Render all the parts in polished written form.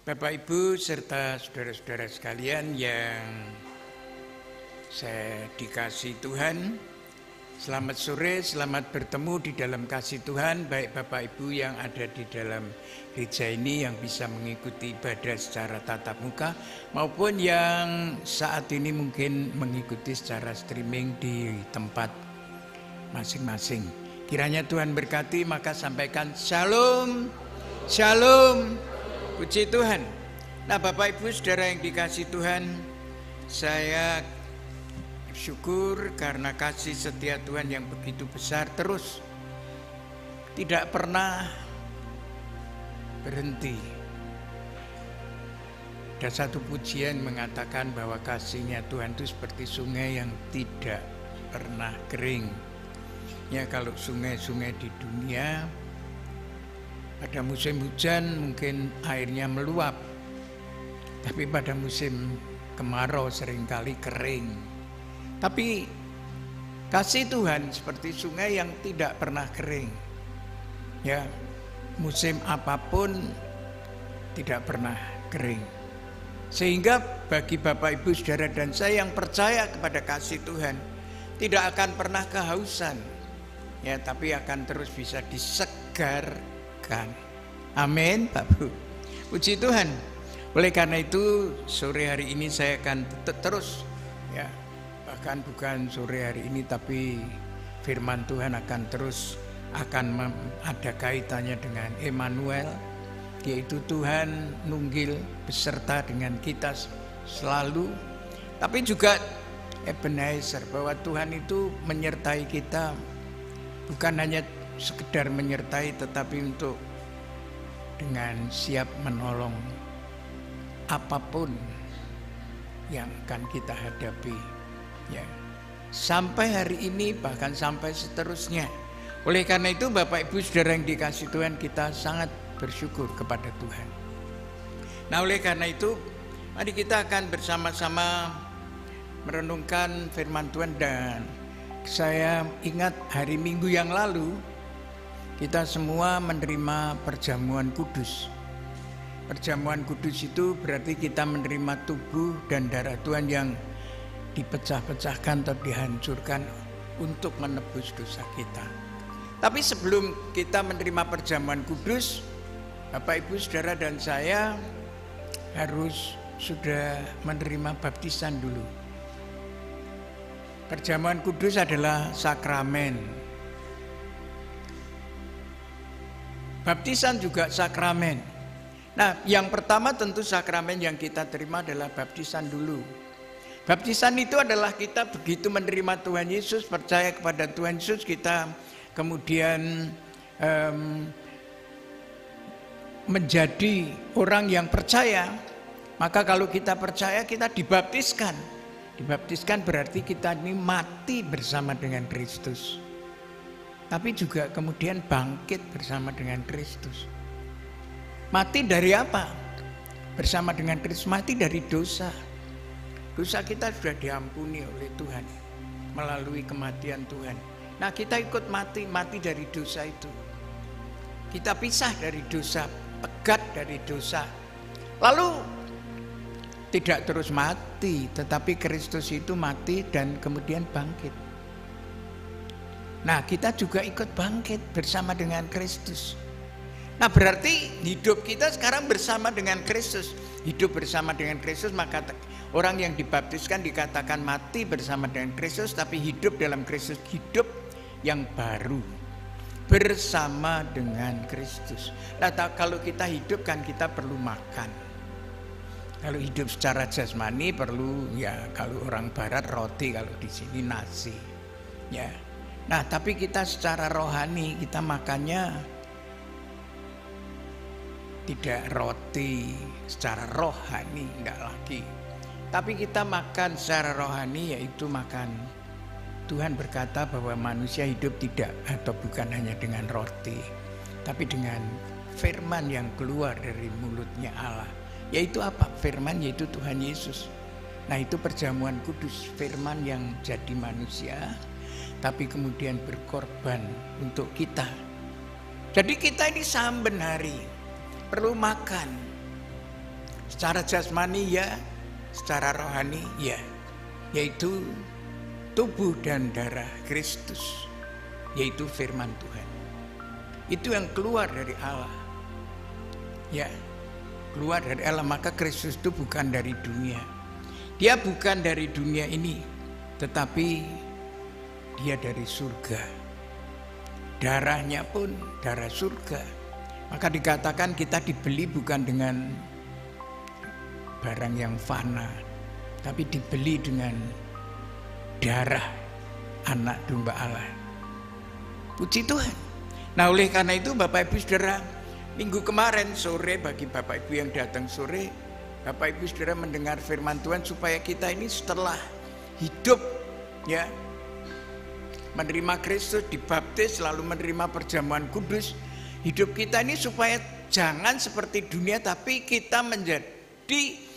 Bapak Ibu serta saudara-saudara sekalian yang saya dikasihi Tuhan, selamat sore, selamat bertemu di dalam kasih Tuhan, baik Bapak Ibu yang ada di dalam gereja ini yang bisa mengikuti ibadah secara tatap muka maupun yang saat ini mungkin mengikuti secara streaming di tempat masing-masing. Kiranya Tuhan berkati, maka sampaikan shalom, shalom. Puji Tuhan. Nah, Bapak Ibu saudara yang dikasihi Tuhan, saya bersyukur karena kasih setia Tuhan yang begitu besar terus tidak pernah berhenti. Ada satu pujian mengatakan bahwa kasihnya Tuhan itu seperti sungai yang tidak pernah kering. Ya, kalau sungai-sungai di dunia pada musim hujan mungkin airnya meluap, tapi pada musim kemarau seringkali kering. Tapi kasih Tuhan seperti sungai yang tidak pernah kering. Ya, musim apapun tidak pernah kering. Sehingga bagi Bapak Ibu saudara dan saya yang percaya kepada kasih Tuhan, tidak akan pernah kehausan. Ya, tapi akan terus bisa disegarkan. Amin, Pak Bu. Puji Tuhan. Oleh karena itu sore hari ini saya akan terus, ya, bahkan bukan sore hari ini, tapi firman Tuhan akan terus ada kaitannya dengan Emmanuel, yaitu Tuhan nunggil beserta dengan kita selalu. Tapi juga Ebenezer, bahwa Tuhan itu menyertai kita, bukan hanya sekedar menyertai, tetapi untuk dengan siap menolong apapun yang akan kita hadapi, ya, sampai hari ini bahkan sampai seterusnya. Oleh karena itu Bapak Ibu saudara yang dikasihi Tuhan, kita sangat bersyukur kepada Tuhan. Nah, oleh karena itu mari kita akan bersama-sama merenungkan firman Tuhan. Dan saya ingat hari Minggu yang lalu kita semua menerima perjamuan kudus. Perjamuan kudus itu berarti kita menerima tubuh dan darah Tuhan yang dipecah-pecahkan atau dihancurkan untuk menebus dosa kita. Tapi sebelum kita menerima perjamuan kudus, Bapak Ibu saudara dan saya harus sudah menerima baptisan dulu. Perjamuan kudus adalah sakramen. Baptisan juga sakramen. Nah, yang pertama tentu sakramen yang kita terima adalah baptisan dulu. Baptisan itu adalah kita begitu menerima Tuhan Yesus, percaya kepada Tuhan Yesus, kita kemudian menjadi orang yang percaya. Maka kalau kita percaya, kita dibaptiskan. Dibaptiskan berarti kita ini mati bersama dengan Kristus, tapi juga kemudian bangkit bersama dengan Kristus. Mati dari apa? Bersama dengan Kristus, mati dari dosa. Dosa kita sudah diampuni oleh Tuhan melalui kematian Tuhan. Nah, kita ikut mati dari dosa itu. Kita pisah dari dosa, pegat dari dosa. Lalu tidak terus mati, tetapi Kristus itu mati dan kemudian bangkit. Nah, kita juga ikut bangkit bersama dengan Kristus. Nah, berarti hidup kita sekarang bersama dengan Kristus. Hidup bersama dengan Kristus, maka orang yang dibaptiskan dikatakan mati bersama dengan Kristus, tapi hidup dalam Kristus, hidup yang baru bersama dengan Kristus. Nah, kalau kita hidup kan kita perlu makan. Kalau hidup secara jasmani perlu, ya, kalau orang barat roti, kalau di sini nasi. Ya. Nah, tapi kita secara rohani kita makannya tidak roti secara rohani, enggak lagi. Tapi kita makan secara rohani, yaitu makan. Tuhan berkata bahwa manusia hidup tidak atau bukan hanya dengan roti, tapi dengan firman yang keluar dari mulutnya Allah. Yaitu apa? Firman, yaitu Tuhan Yesus. Nah, itu perjamuan kudus, firman yang jadi manusia, tapi kemudian berkorban untuk kita. Jadi kita ini saben hari perlu makan. Secara jasmani ya, secara rohani ya, yaitu tubuh dan darah Kristus, yaitu firman Tuhan. Itu yang keluar dari Allah. Ya, keluar dari Allah. Maka Kristus itu bukan dari dunia. Dia bukan dari dunia ini, tetapi dia dari surga. Darahnya pun darah surga. Maka dikatakan kita dibeli bukan dengan barang yang fana, tapi dibeli dengan darah anak domba Allah. Puji Tuhan. Nah, oleh karena itu Bapak Ibu Saudara, minggu kemarin sore, bagi Bapak Ibu yang datang sore, Bapak Ibu Saudara mendengar firman Tuhan supaya kita ini setelah hidup ya menerima Kristus, dibaptis, lalu menerima perjamuan kudus, hidup kita ini supaya jangan seperti dunia, tapi kita menjadi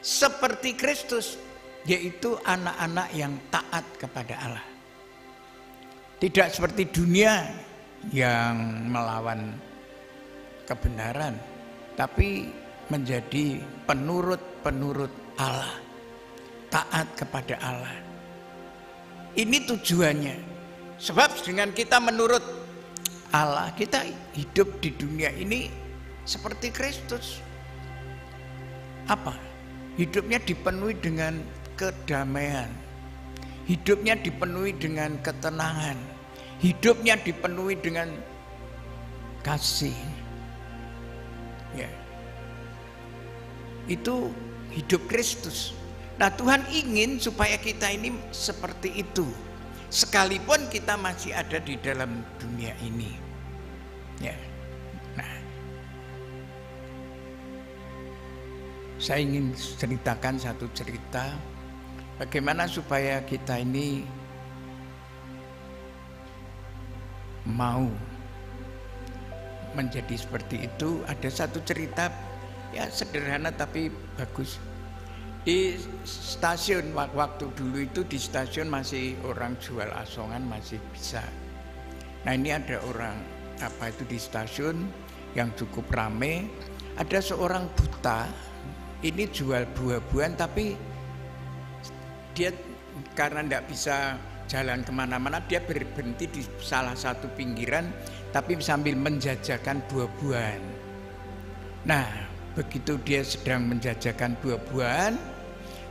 seperti Kristus, yaitu anak-anak yang taat kepada Allah. Tidak seperti dunia yang melawan kebenaran, tapi menjadi penurut-penurut Allah, taat kepada Allah. Ini tujuannya. Sebab dengan kita menurut Allah, kita hidup di dunia ini seperti Kristus. Apa? Hidupnya dipenuhi dengan kedamaian, hidupnya dipenuhi dengan ketenangan, hidupnya dipenuhi dengan kasih. Ya, itu hidup Kristus. Nah, Tuhan ingin supaya kita ini seperti itu, sekalipun kita masih ada di dalam dunia ini. Ya. Saya ingin ceritakan satu cerita bagaimana supaya kita ini mau menjadi seperti itu. Ada satu cerita ya sederhana tapi bagus. Di stasiun, waktu dulu itu di stasiun masih orang jual asongan masih bisa. Nah, ini ada orang di stasiun yang cukup rame. Ada seorang buta. Ini jual buah-buahan, tapi dia karena tidak bisa jalan kemana-mana, dia berhenti di salah satu pinggiran, tapi sambil menjajakan buah-buahan. Nah, begitu dia sedang menjajakan buah-buahan,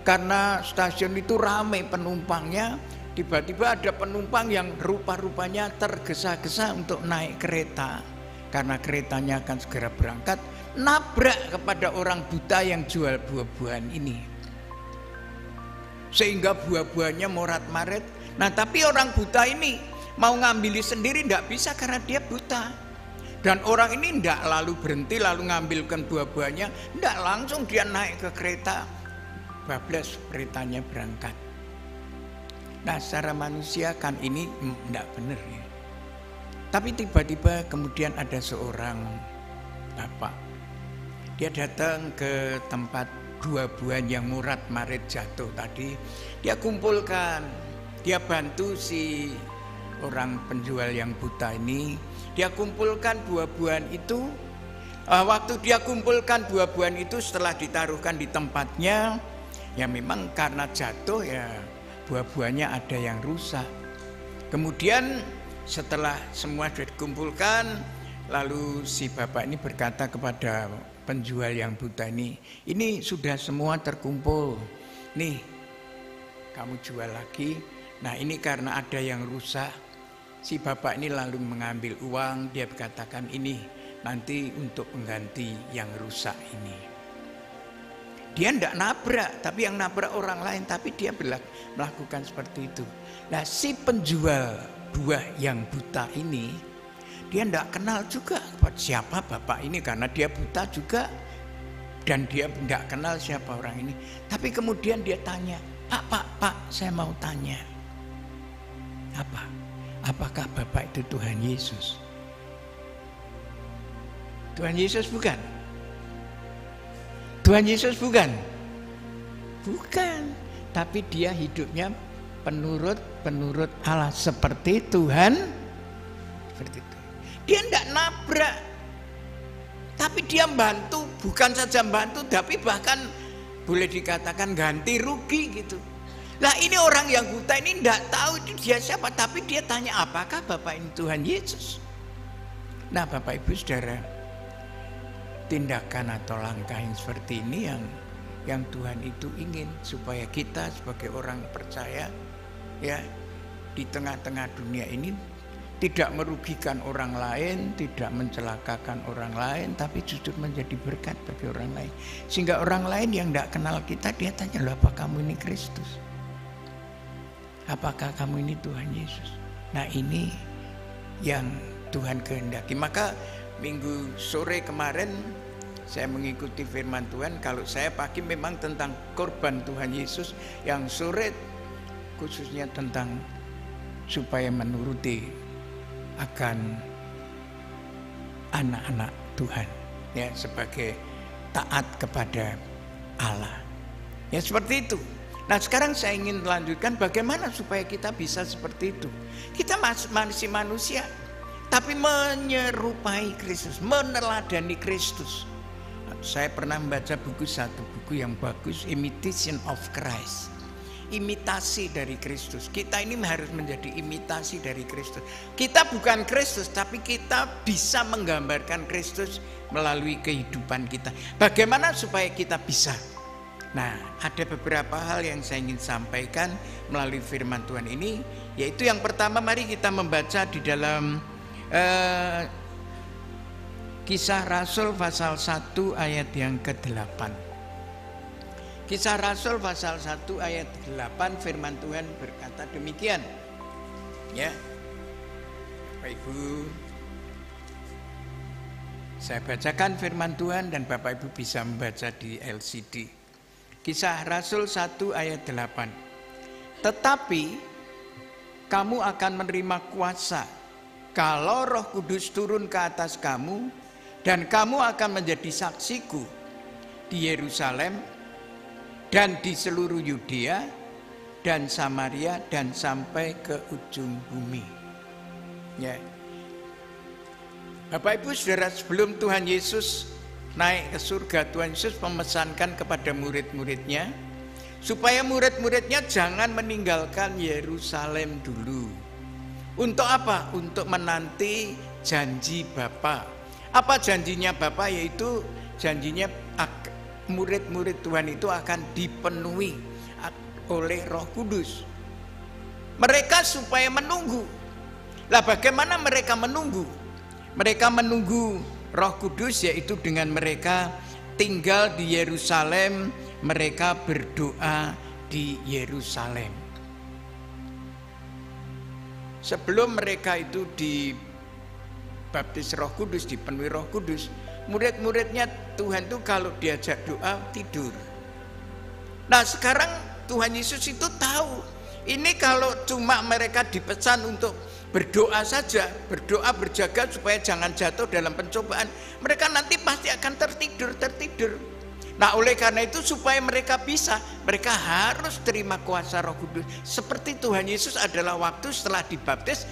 karena stasiun itu ramai penumpangnya, tiba-tiba ada penumpang yang rupa-rupanya tergesa-gesa untuk naik kereta, karena keretanya akan segera berangkat, nabrak kepada orang buta yang jual buah-buahan ini, sehingga buah-buahnya morat-marit. Nah, tapi orang buta ini mau ngambil sendiri tidak bisa karena dia buta. Dan orang ini tidak lalu berhenti lalu ngambilkan buah-buahnya, tidak, langsung dia naik ke kereta, bablas keretanya berangkat. Nah, secara manusia kan ini tidak benar ya. Tapi tiba-tiba kemudian ada seorang bapak, dia datang ke tempat buah-buahan yang morat-marit jatuh tadi. Dia kumpulkan, dia bantu si orang penjual yang buta ini. Dia kumpulkan buah-buahan itu. Waktu dia kumpulkan buah-buahan itu setelah ditaruhkan di tempatnya, ya memang karena jatuh ya buah-buahnya ada yang rusak. Kemudian setelah semua sudah dikumpulkan, lalu si bapak ini berkata kepada penjual yang buta ini sudah semua terkumpul, nih kamu jual lagi. Nah, ini karena ada yang rusak. Si bapak ini lalu mengambil uang, dia berkatakan ini nanti untuk pengganti yang rusak ini. Dia tidak nabrak, tapi yang nabrak orang lain, tapi dia melakukan seperti itu. Nah, si penjual buah yang buta ini, dia tidak kenal juga siapa bapak ini karena dia buta juga, dan dia tidak kenal siapa orang ini. Tapi kemudian dia tanya, Pak, saya mau tanya, apakah bapak itu Tuhan Yesus? Tuhan Yesus bukan? Tuhan Yesus bukan? Bukan, tapi dia hidupnya penurut Allah seperti Tuhan, seperti itu. Dia tidak nabrak, Tapi dia bantu, bukan saja bantu, tapi bahkan boleh dikatakan ganti rugi gitu. Nah ini orang yang buta ini tidak tahu itu dia siapa, tapi dia tanya, apakah Bapak ini Tuhan Yesus? Nah Bapak Ibu Saudara, tindakan atau langkah yang seperti ini yang Tuhan itu ingin supaya kita sebagai orang percaya ya di tengah-tengah dunia ini tidak merugikan orang lain, tidak mencelakakan orang lain, tapi justru menjadi berkat bagi orang lain. Sehingga orang lain yang tidak kenal kita, dia tanya, loh apa kamu ini Kristus? Apakah kamu ini Tuhan Yesus? Nah ini yang Tuhan kehendaki. Maka minggu sore kemarin saya mengikuti firman Tuhan. Kalau saya pagi memang tentang korban Tuhan Yesus, yang sore khususnya tentang supaya menuruti akan anak-anak Tuhan ya sebagai taat kepada Allah. Ya seperti itu. Nah sekarang saya ingin melanjutkan bagaimana supaya kita bisa seperti itu. Kita masih manusia, tapi menyerupai Kristus, meneladani Kristus. Saya pernah membaca satu buku yang bagus, Imitation of Christ. Imitasi dari Kristus. Kita ini harus menjadi imitasi dari Kristus. Kita bukan Kristus, tapi kita bisa menggambarkan Kristus melalui kehidupan kita. Bagaimana supaya kita bisa? Nah, ada beberapa hal yang saya ingin sampaikan melalui firman Tuhan ini, yaitu yang pertama, mari kita membaca di dalam Kisah Rasul pasal 1 ayat yang ke-8. Kisah Rasul pasal 1 ayat 8, firman Tuhan berkata demikian. Ya. Bapak Ibu, saya bacakan firman Tuhan dan Bapak Ibu bisa membaca di LCD. Kisah Rasul 1 ayat 8. Tetapi kamu akan menerima kuasa kalau Roh Kudus turun ke atas kamu, dan kamu akan menjadi saksiku di Yerusalem dan di seluruh Yudea dan Samaria dan sampai ke ujung bumi. Ya. Bapak Ibu Saudara, sebelum Tuhan Yesus naik ke surga, Tuhan Yesus memesankan kepada murid-muridnya supaya murid-muridnya jangan meninggalkan Yerusalem dulu. Untuk apa? Untuk menanti janji Bapa. Apa janjinya Bapa? Yaitu janjinya murid-murid Tuhan itu akan dipenuhi oleh Roh Kudus. Mereka supaya menunggu. Lah bagaimana mereka menunggu? Mereka menunggu Roh Kudus, yaitu dengan mereka tinggal di Yerusalem, mereka berdoa di Yerusalem. Sebelum mereka itu dibaptis Roh Kudus, dipenuhi Roh Kudus, murid-muridnya Tuhan itu kalau diajak doa tidur. Nah sekarang Tuhan Yesus itu tahu, ini kalau cuma mereka dipesan untuk berdoa saja, berdoa berjaga supaya jangan jatuh dalam pencobaan, mereka nanti pasti akan tertidur. Nah oleh karena itu supaya mereka bisa, mereka harus terima kuasa Roh Kudus. Seperti Tuhan Yesus adalah waktu setelah dibaptis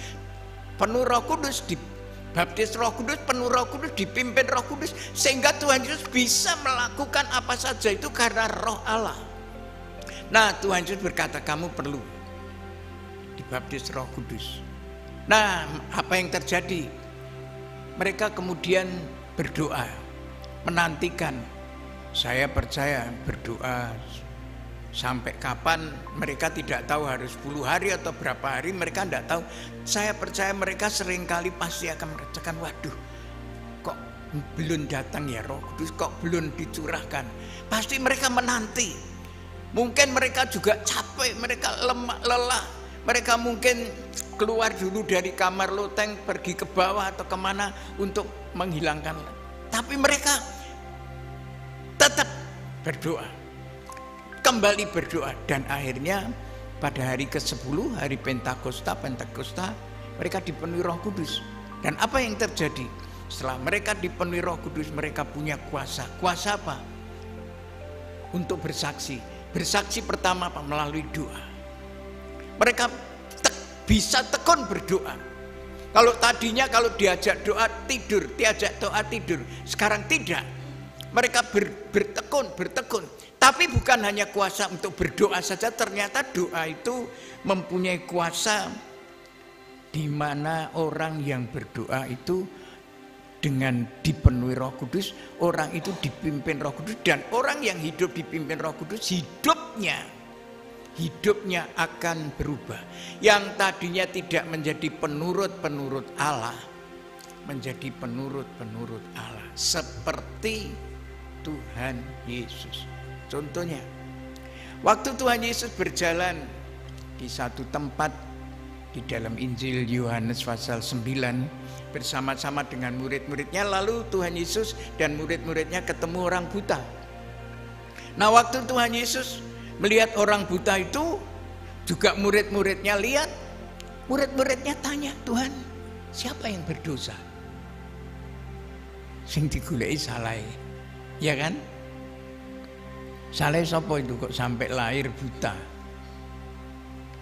penuh Roh Kudus, dibaptis Roh Kudus, penuh Roh Kudus, dipimpin Roh Kudus, sehingga Tuhan Yesus bisa melakukan apa saja itu karena Roh Allah. Nah Tuhan Yesus berkata kamu perlu dibaptis Roh Kudus. Nah apa yang terjadi? Mereka kemudian berdoa, menantikan. Saya percaya berdoa sampai kapan mereka tidak tahu, harus 10 hari atau berapa hari mereka tidak tahu. Saya percaya mereka seringkali pasti akan merasakan, waduh kok belum datang ya Roh Kudus, kok belum dicurahkan. Pasti mereka menanti. Mungkin mereka juga capek, mereka lelah. Mereka mungkin keluar dulu dari kamar loteng, pergi ke bawah atau kemana untuk menghilangkan. Tapi mereka tetap berdoa, kembali berdoa, dan akhirnya pada hari ke-10, hari Pentakosta, mereka dipenuhi Roh Kudus. Dan apa yang terjadi? Setelah mereka dipenuhi Roh Kudus, mereka punya kuasa. Kuasa apa? Untuk bersaksi. Bersaksi pertama apa? Melalui doa. Mereka bisa tekun berdoa. Kalau tadinya kalau diajak doa tidur, sekarang tidak. Mereka bertekun. Tapi bukan hanya kuasa untuk berdoa saja, ternyata doa itu mempunyai kuasa di mana orang yang berdoa itu dengan dipenuhi Roh Kudus, orang itu dipimpin Roh Kudus, dan orang yang hidup dipimpin Roh Kudus hidupnya akan berubah. Yang tadinya tidak menjadi penurut Allah, menjadi penurut Allah seperti Tuhan Yesus. Contohnya, waktu Tuhan Yesus berjalan di satu tempat di dalam Injil Yohanes pasal 9 bersama-sama dengan murid-muridnya, lalu Tuhan Yesus dan murid-muridnya ketemu orang buta. Nah, waktu Tuhan Yesus melihat orang buta itu, juga murid-muridnya lihat, murid-muridnya tanya, Tuhan, siapa yang berdosa? Sing digulai salai, ya kan? Salai sapa itu kok sampai lahir buta?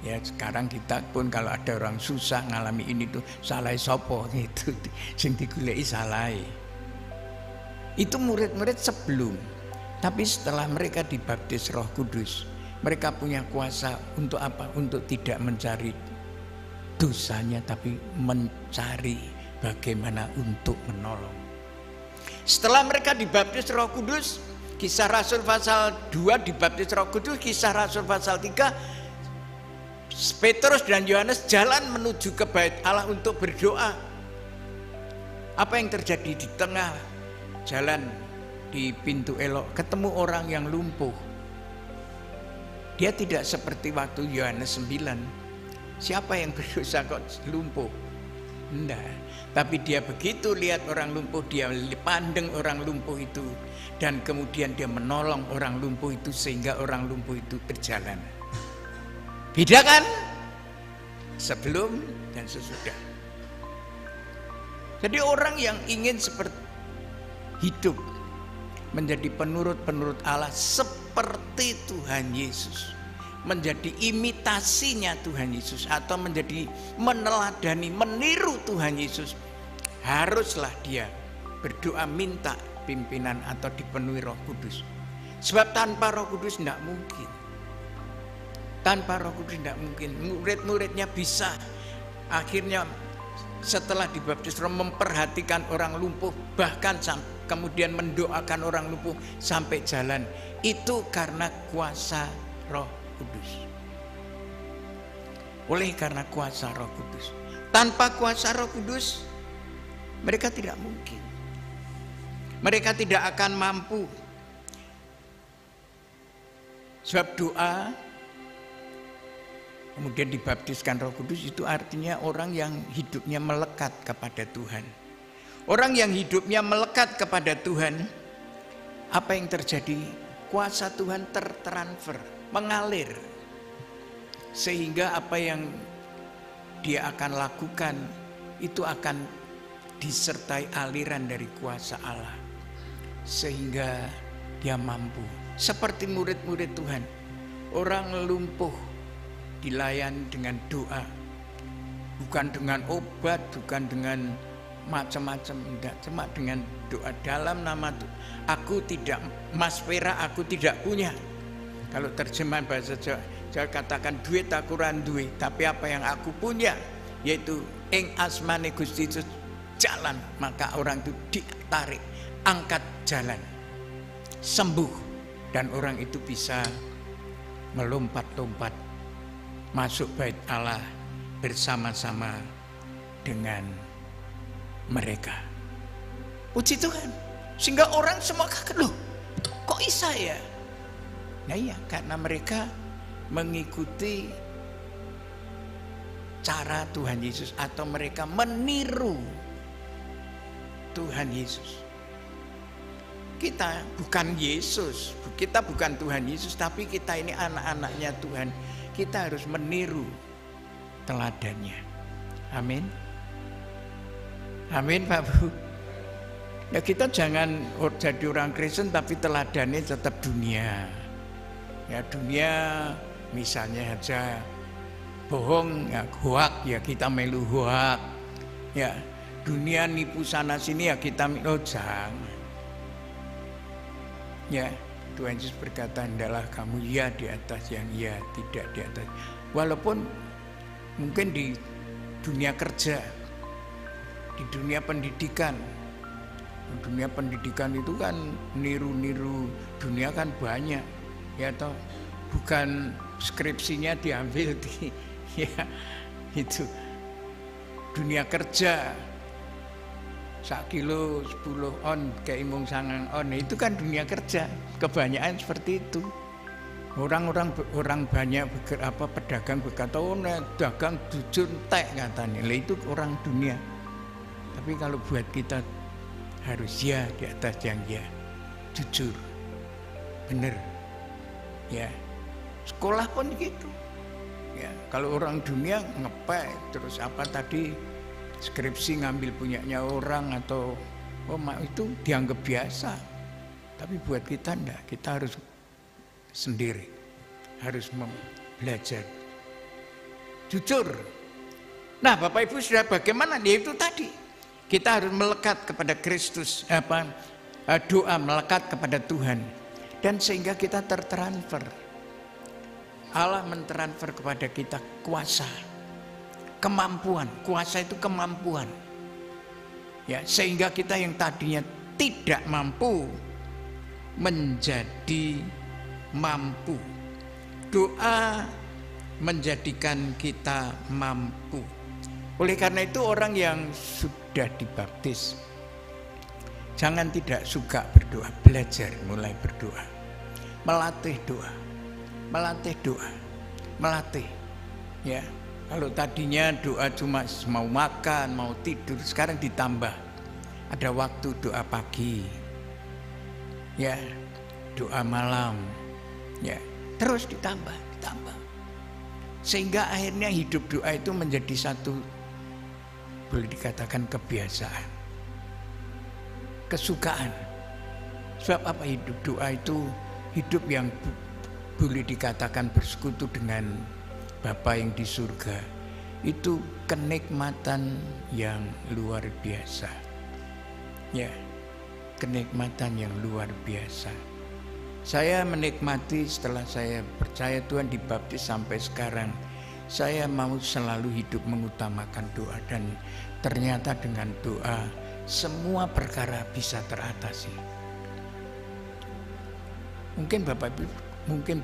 Ya sekarang kita pun kalau ada orang susah ngalami ini tuh salai sapa gitu, sing digulai salai. Itu murid-murid sebelum, tapi setelah mereka dibaptis Roh Kudus, mereka punya kuasa untuk apa? Untuk tidak mencari dosanya, tapi mencari bagaimana untuk menolong. Setelah mereka dibaptis Roh Kudus, Kisah Rasul pasal 2 dibaptis Roh Kudus, Kisah Rasul pasal 3, Petrus dan Yohanes jalan menuju ke Bait Allah untuk berdoa. Apa yang terjadi di tengah jalan di pintu elok? Ketemu orang yang lumpuh. Dia tidak seperti waktu Yohanes 9. Siapa yang berdosa kok lumpuh? Enggak. Tapi dia begitu lihat orang lumpuh, dia pandang orang lumpuh itu, dan kemudian dia menolong orang lumpuh itu sehingga orang lumpuh itu berjalan. Beda kan? Sebelum dan sesudah. Jadi orang yang ingin seperti hidup menjadi penurut Allah seperti Tuhan Yesus, menjadi imitasinya Tuhan Yesus, atau menjadi meneladani, meniru Tuhan Yesus, haruslah dia berdoa minta pimpinan atau dipenuhi Roh Kudus. Sebab tanpa Roh Kudus tidak mungkin. Tanpa Roh Kudus tidak mungkin. Murid-muridnya bisa akhirnya setelah dibaptis Roh memperhatikan orang lumpuh, bahkan kemudian mendoakan orang lumpuh sampai jalan. Itu karena kuasa Roh Kudus. Oleh karena kuasa Roh Kudus. Tanpa kuasa Roh Kudus mereka tidak mungkin. Mereka tidak akan mampu. Sebab doa kemudian dibaptiskan Roh Kudus itu artinya orang yang hidupnya melekat kepada Tuhan. Orang yang hidupnya melekat kepada Tuhan, apa yang terjadi? Kuasa Tuhan tertransfer, mengalir, sehingga apa yang dia akan lakukan itu akan disertai aliran dari kuasa Allah, sehingga dia mampu. Seperti murid-murid Tuhan, orang lumpuh dilayani dengan doa, bukan dengan obat, bukan dengan macam-macam, enggak, cuma dengan doa dalam nama Tuhan. Aku tidak, Mas Vera aku tidak punya. Kalau terjemahan bahasa Jawa katakan duit aku ora duwe, tapi apa yang aku punya yaitu ing asmane Gusti Yesus jalan, maka orang itu ditarik, angkat jalan, sembuh, dan orang itu bisa melompat-lompat masuk Bait Allah bersama-sama dengan mereka. Puji Tuhan. Sehingga orang semua kaget, loh kok bisa ya? Nah iya, karena mereka mengikuti cara Tuhan Yesus, atau mereka meniru Tuhan Yesus. Kita bukan Yesus, kita bukan Tuhan Yesus, tapi kita ini anak-anaknya Tuhan. Kita harus meniru teladannya. Amin. Amin Pak Bu. Ya kita jangan jadi orang Kristen tapi teladannya tetap dunia. Ya dunia misalnya aja bohong, ya hoak, ya kita melu hoak. Ya, dunia nipu sana sini ya kita jangan. Ya, Tuhan Yesus berkata, hendaklah kamu ya di atas yang ya, tidak di atas. Walaupun mungkin di dunia kerja, di dunia pendidikan. Dunia pendidikan itu kan niru-niru dunia kan banyak. Ya toh, bukan skripsinya diambil di ya itu. Dunia kerja 1 kilo 10 on kayak imung sangang on, itu kan dunia kerja. Kebanyakan seperti itu. Orang banyak pedagang berkata, oh dagang jujur entek katanya. Lah itu orang dunia. Tapi kalau buat kita harus ya di atas yang ya, jujur, bener. Ya, sekolah pun gitu. Ya, kalau orang dunia ngepek terus apa tadi skripsi ngambil punyanya orang atau itu dianggap biasa. Tapi buat kita enggak, kita harus sendiri, harus belajar jujur. Nah, Bapak Ibu sudah bagaimana? Ya itu tadi kita harus melekat kepada Kristus, doa melekat kepada Tuhan, dan sehingga kita tertransfer. Allah mentransfer kepada kita kuasa, kemampuan. Kuasa itu kemampuan. Ya, sehingga kita yang tadinya tidak mampu menjadi mampu. Doa menjadikan kita mampu. Oleh karena itu orang yang sudah dibaptis jangan tidak suka berdoa, belajar mulai berdoa, melatih doa. Melatih. Ya, kalau tadinya doa cuma mau makan, mau tidur, sekarang ditambah. Ada waktu doa pagi. Ya, doa malam. Ya, terus ditambah. Sehingga akhirnya hidup doa itu menjadi satu, boleh dikatakan kebiasaan. Kesukaan. Sebab apa? Hidup doa itu hidup yang boleh dikatakan bersekutu dengan Bapa yang di surga. Itu kenikmatan yang luar biasa. Ya, kenikmatan yang luar biasa. Saya menikmati setelah saya percaya Tuhan, dibaptis sampai sekarang. Saya mau selalu hidup mengutamakan doa, dan ternyata dengan doa semua perkara bisa teratasi. Mungkin Bapak Ibu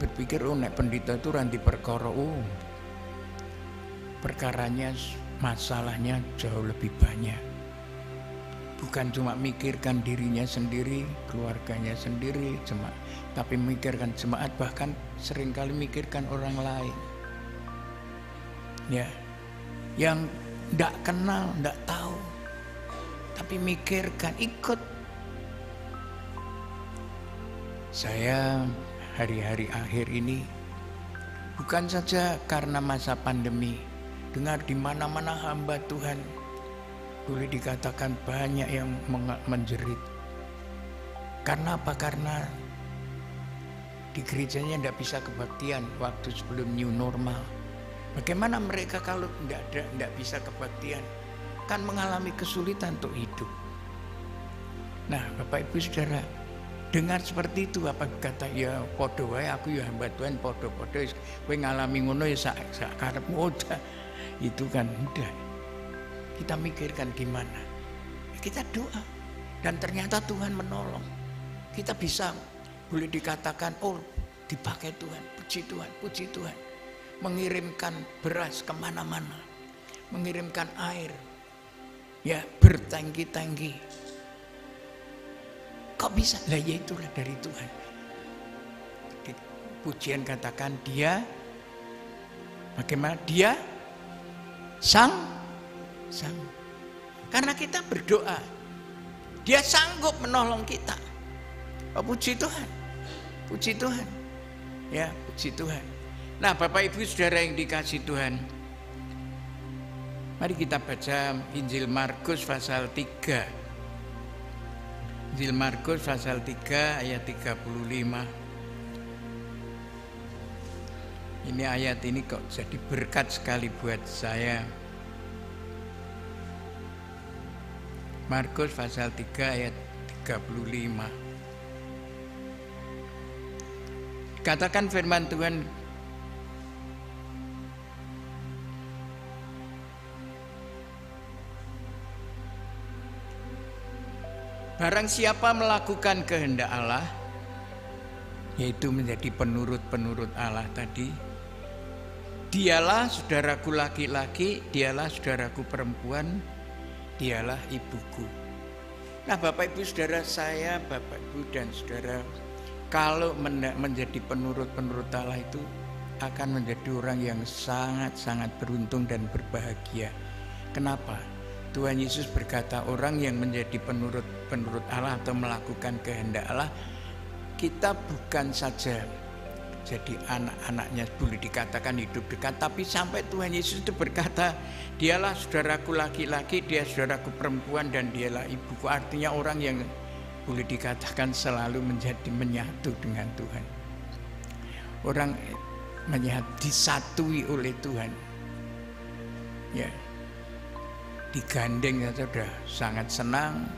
berpikir, nek pendeta itu ranti perkara, perkaranya, masalahnya jauh lebih banyak. Bukan cuma mikirkan dirinya sendiri, keluarganya sendiri, tapi mikirkan jemaat, bahkan seringkali mikirkan orang lain. Ya, yang ndak kenal, ndak tahu, tapi mikirkan, ikut. Saya hari-hari akhir ini bukan saja karena masa pandemi, dengar di mana-mana hamba Tuhan boleh dikatakan banyak yang menjerit. Karena apa? Karena di gerejanya tidak bisa kebaktian waktu sebelum new normal. Bagaimana mereka kalau tidak bisa kebaktian? Kan mengalami kesulitan untuk hidup. Nah, Bapak Ibu Saudara, dengar seperti itu, apa kata, ya podo wae aku ya hamba Tuhan, podo kowe ngalami ngono ya sak karepmu. Itu kan udah. Kita mikirkan gimana? Ya, kita doa, dan ternyata Tuhan menolong. Kita bisa, boleh dikatakan, dipakai Tuhan, puji Tuhan. Mengirimkan beras kemana-mana, mengirimkan air, ya bertangki-tangki. Kok bisa? Lah ya itulah dari Tuhan. Pujian katakan dia, bagaimana? Dia sang. Karena kita berdoa, dia sanggup menolong kita. Puji Tuhan. Ya, puji Tuhan. Nah, Bapak Ibu Saudara yang dikasihi Tuhan, mari kita baca Injil Markus pasal 3. Injil Markus pasal 3 ayat 35. Ini ayat ini kok jadi berkat sekali buat saya. Markus pasal 3 ayat 35. Katakan firman Tuhan, barang siapa melakukan kehendak Allah, yaitu menjadi penurut-penurut Allah tadi, dialah saudaraku laki-laki, dialah saudaraku perempuan, dialah ibuku. Nah, Bapak Ibu Saudara saya, Bapak Ibu dan Saudara, kalau menjadi penurut-penurut Allah itu akan menjadi orang yang sangat-sangat beruntung dan berbahagia. Kenapa? Tuhan Yesus berkata, orang yang menjadi penurut Allah atau melakukan kehendak Allah, kita bukan saja jadi anak-anaknya, boleh dikatakan hidup dekat, tapi sampai Tuhan Yesus itu berkata, dialah saudaraku laki-laki, dia saudaraku perempuan, dan dialah ibuku. Artinya orang yang boleh dikatakan selalu menjadi menyatu dengan Tuhan. Orang disatui oleh Tuhan. Ya, digandeng saja sudah sangat senang,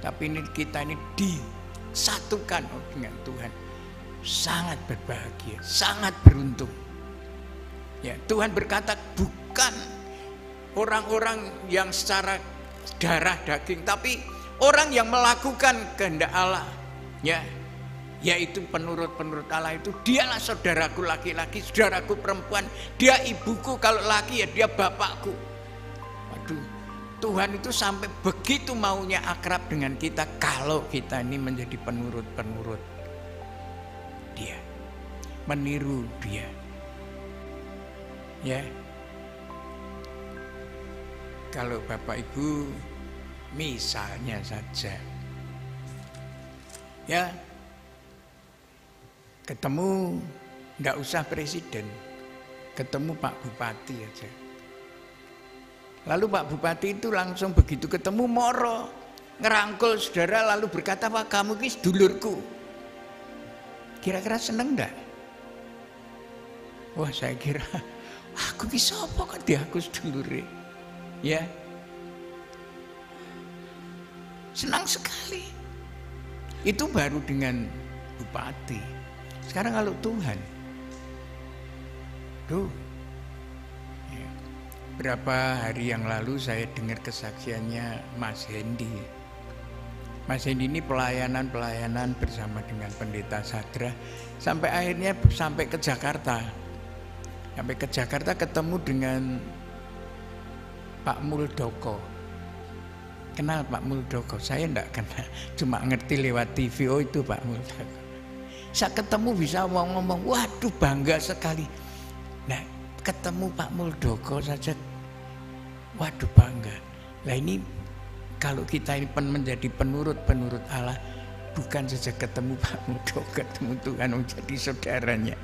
tapi kita ini disatukan dengan Tuhan. Sangat berbahagia, sangat beruntung. Ya, Tuhan berkata bukan orang-orang yang secara darah daging, tapi orang yang melakukan kehendak Allah, ya, yaitu penurut-penurut Allah itu, dialah saudaraku laki-laki, saudaraku perempuan, dia ibuku, kalau laki ya dia bapakku. Waduh, Tuhan itu sampai begitu maunya akrab dengan kita kalau kita ini menjadi penurut-penurut Dia, meniru Dia. Ya, kalau Bapak Ibu misalnya saja, ya, ketemu nggak usah presiden, ketemu Pak Bupati aja. Lalu Pak Bupati itu langsung begitu ketemu moro, ngerangkul saudara, lalu berkata, "Wah, kamu ki sedulurku." Kira-kira seneng enggak? Wah, saya kira aku ki sapa kok dia aku sedulure. Ya. Senang sekali. Itu baru dengan bupati. Sekarang kalau Tuhan. Tuh. Ya. Berapa hari yang lalu saya dengar kesaksiannya Mas Hendy. Mas Hendy ini pelayanan bersama dengan Pendeta Sadra sampai akhirnya sampai ke Jakarta. Sampai ke Jakarta ketemu dengan Pak Muldoko. Kenal Pak Muldoko? Saya enggak kenal, cuma ngerti lewat TV. Oh, itu Pak Muldoko. Saya ketemu bisa ngomong, waduh bangga sekali. Nah, ketemu Pak Muldoko saja, waduh bangga. Lah ini kalau kita ini menjadi penurut-penurut Allah, bukan saja ketemu Pak Muldoko, ketemu Tuhan menjadi saudaranya.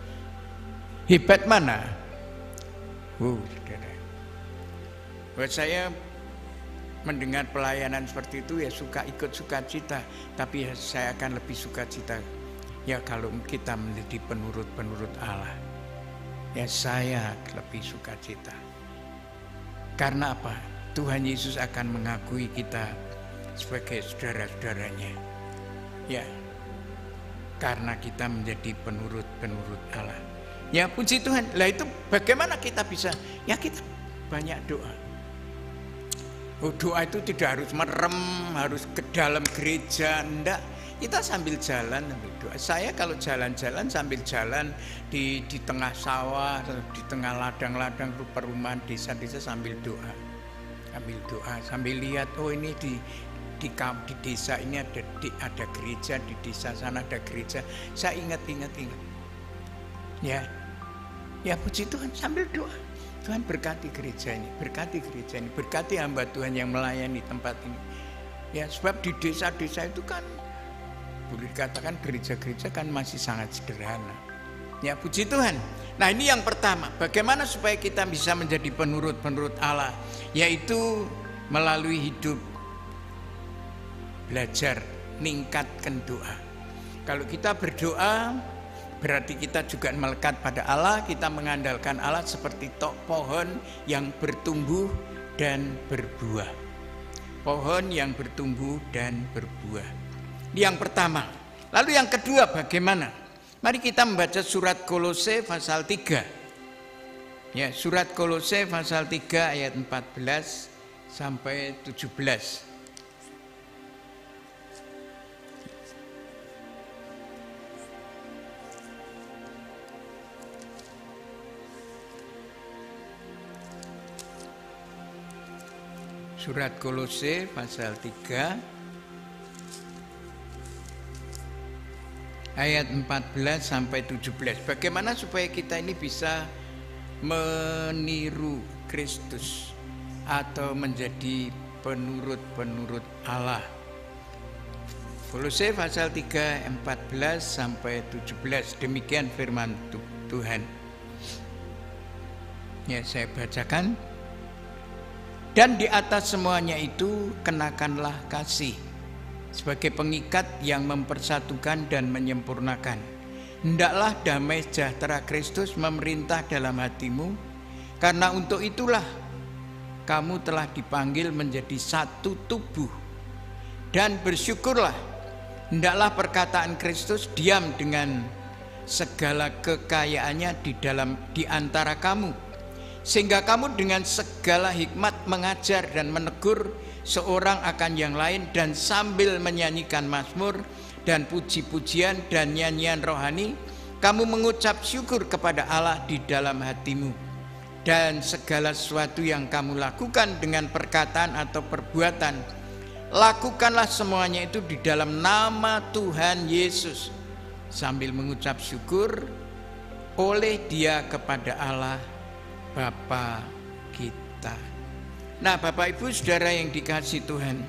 Hebat mana? Saudara. Buat saya mendengar pelayanan seperti itu ya suka ikut sukacita, tapi ya saya akan lebih sukacita ya kalau kita menjadi penurut-penurut Allah. Ya saya lebih sukacita. Karena apa? Tuhan Yesus akan mengakui kita sebagai saudara-saudaranya. Ya, karena kita menjadi penurut-penurut Allah. Ya puji Tuhan. Lah itu bagaimana kita bisa? Ya kita banyak doa. Oh, doa itu tidak harus merem, harus ke dalam gereja, enggak. Kita sambil jalan sambil doa. Saya kalau jalan-jalan sambil jalan di tengah sawah, di tengah ladang-ladang perumahan desa-desa sambil doa. Sambil doa, sambil lihat, oh ini di desa ini ada gereja, di desa sana ada gereja. Saya ingat. Ya puji Tuhan sambil doa. Tuhan berkati gereja ini, berkati hamba Tuhan yang melayani tempat ini. Ya sebab di desa-desa itu kan boleh dikatakan gereja-gereja kan masih sangat sederhana. Ya puji Tuhan. Nah ini yang pertama, bagaimana supaya kita bisa menjadi penurut-penurut Allah, yaitu melalui hidup belajar meningkatkan doa. Kalau kita berdoa berarti kita juga melekat pada Allah, kita mengandalkan Allah seperti pohon yang bertumbuh dan berbuah. pohon yang bertumbuh dan berbuah. Yang pertama. Lalu yang kedua bagaimana? Mari kita membaca surat Kolose pasal 3. Ya, surat Kolose pasal 3 ayat 14 sampai 17. Surat Kolose pasal 3 ayat 14 sampai 17. Bagaimana supaya kita ini bisa meniru Kristus atau menjadi penurut-penurut Allah. Kolose pasal 3 14 sampai 17. Demikian firman Tuhan. Ya, saya bacakan. Dan di atas semuanya itu kenakanlah kasih sebagai pengikat yang mempersatukan dan menyempurnakan. Hendaklah damai sejahtera Kristus memerintah dalam hatimu, karena untuk itulah kamu telah dipanggil menjadi satu tubuh. Dan bersyukurlah, hendaklah perkataan Kristus diam dengan segala kekayaannya di antara kamu, sehingga kamu dengan segala hikmat mengajar dan menegur seorang akan yang lain, dan sambil menyanyikan mazmur dan puji-pujian dan nyanyian rohani, kamu mengucap syukur kepada Allah di dalam hatimu. Dan segala sesuatu yang kamu lakukan dengan perkataan atau perbuatan, lakukanlah semuanya itu di dalam nama Tuhan Yesus, sambil mengucap syukur oleh Dia kepada Allah Bapa kita. Nah, Bapak Ibu Saudara yang dikasihi Tuhan,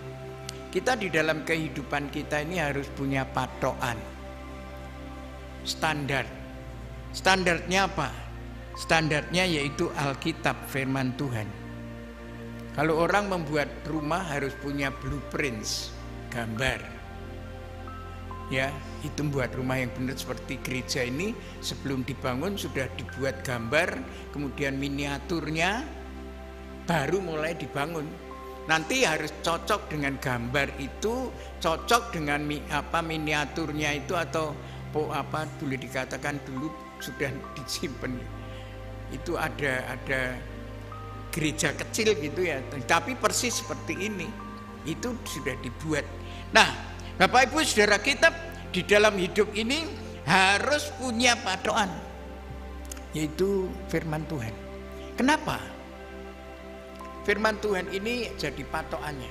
kita di dalam kehidupan kita ini harus punya patokan, standar. Standarnya apa? Standarnya yaitu Alkitab, firman Tuhan. Kalau orang membuat rumah harus punya blueprints, gambar. Ya, itu membuat rumah yang benar seperti gereja ini, sebelum dibangun sudah dibuat gambar, kemudian miniaturnya baru mulai dibangun. Nanti harus cocok dengan gambar itu, cocok dengan miniaturnya itu, atau boleh dikatakan dulu sudah disimpan. Itu ada gereja kecil gitu ya, tapi persis seperti ini. Itu sudah dibuat. Nah, Bapak Ibu Saudara, kita di dalam hidup ini harus punya patokan, yaitu firman Tuhan. Kenapa? Firman Tuhan ini jadi patokannya.